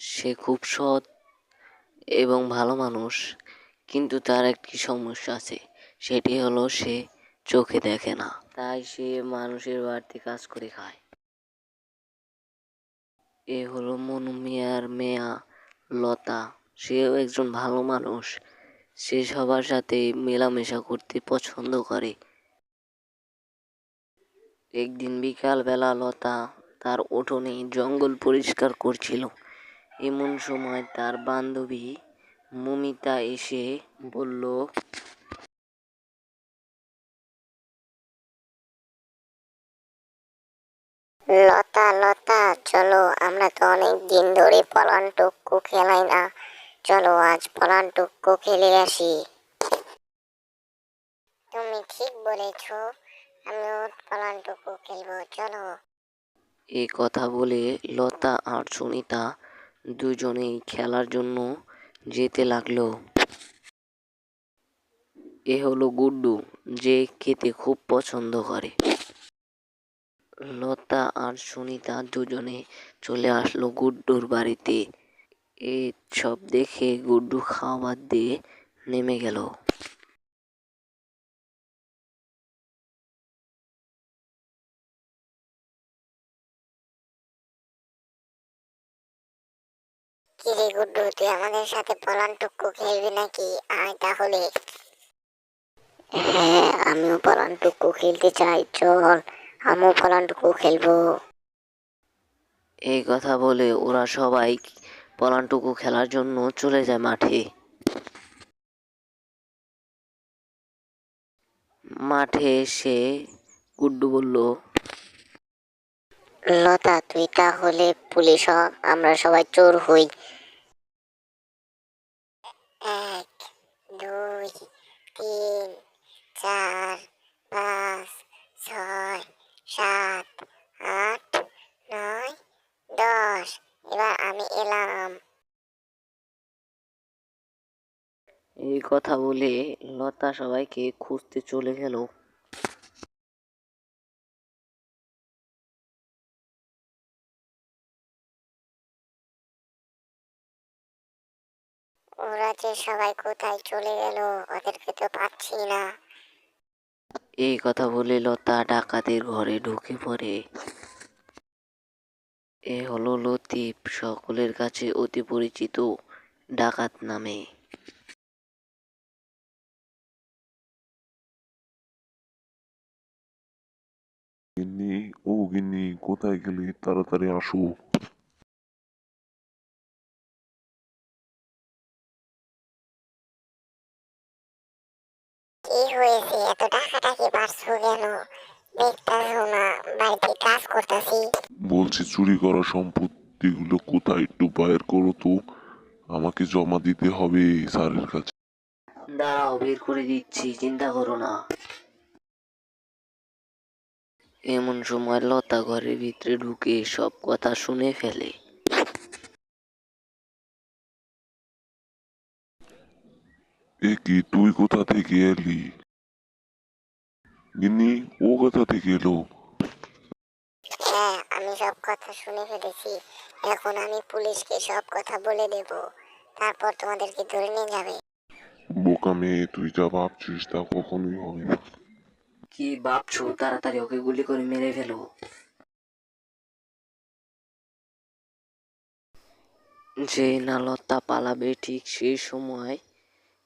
সে খুব সৎ এবং ভালো মানুষ, কিন্তু তার একটি সমস্যা আছে। সেটি হলো সে চোখে দেখে না, তাই সে মানুষের বাড়িতে কাজ করে খায়। এ হলো মনু মিয়ার মেয়া লতা। সেও একজন ভালো মানুষ। সে সবার সাথে মেলামেশা করতে পছন্দ করে। একদিন বিকালবেলা লতা তার উঠোনে জঙ্গল পরিষ্কার করছিল। এমন সময় তার বান্ধবী মমিতা এসে বলল, লতা লতা, চলো, আমরা তো অনেক দিন ধরে পলান টুকু খেলাই না, চলো আজ পলান টুকু খেলে আসি। তুমি ঠিক বলেছ, আমিও পলান টুকু খেলবো, চলো। এ কথা বলে লতা আর সুনিতা দুজনেই খেলার জন্য যেতে লাগলো। এ হলো গুড্ডু, যে খেতে খুব পছন্দ করে। লতা আর সুনিতা দুজনে চলে আসলো গুড্ডুর বাড়িতে। এই সব দেখে গুড্ডু খাওয়া বাদ দিয়ে নেমে গেল। কিরে গুড্ডু, তুই আমাদের সাথে পলান টুকু খেলবি নাকি? আয় তাহলে। হ্যাঁ, আমিও পলান টুকু খেলতে চাই, চল আমিও পলান টুকু খেলবো। এই কথা বলে ওরা সবাই পলানটুকু খেলার জন্য চলে যায় মাঠে। মাঠে এসে গুড্ডু বলল, লতা, তুই তাহলে পুলিশ হ, আমরা সবাই চোর হই। 1, 2, 3, 4, 5, 6, 7, 8, 9, 10। এবার আমি এলাম। এই কথা বলে লতা সবাইকে খুঁজতে চলে গেল। ওরা যে সবাই কোথায় চলে গেল, ওদেরকে তো পাচ্ছি না। এই কথা বলে লতা ডাকাতের ঘরে ঢুকে পড়ে। এ হলো লতিফ, সকলের কাছে অতি পরিচিত ডাকাত নামে। গিন্নি, ও গিন্নি, কোথায় গেলে? তাড়াতাড়ি আসো। কি হয়েছে, এত ডাকাডাকি পারছো কেন? দেখতেছো না বাড়িতে কাজ করতেছি? বলছি, চুরি করা সম্পত্তিগুলো কোথায় একটু বাইর করো তো, আমাকে জমা দিতে হবে স্যারের কাছে। দাঁড়াও, বের করে দিচ্ছি, চিন্তা করো না। এমন সময় লতা ঘরের ভিতরে ঢুকে সব কথা শুনে ফেলে। এ কি, তুই কোথা থেকে এলি? গিন্নি, ও কোথা থেকে এলো? হ্যাঁ, আমি সব কথা শুনে ফেলেছি। এখন আমি পুলিশকে সব কথা বলে দেব, তারপর তোমাদেরকে ধরে নিয়ে যাবে। বোকা মেয়ে, তুই যা ভাবছিস তা কখনোই হবে না। কি ভাবছো? তাড়াতাড়ি ওকে গুলি করে মেরে ফেলো। যে না লতা পালাবে, ঠিক সেই সময়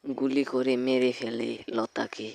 গুলি করে মেরে ফেলে লতাকে।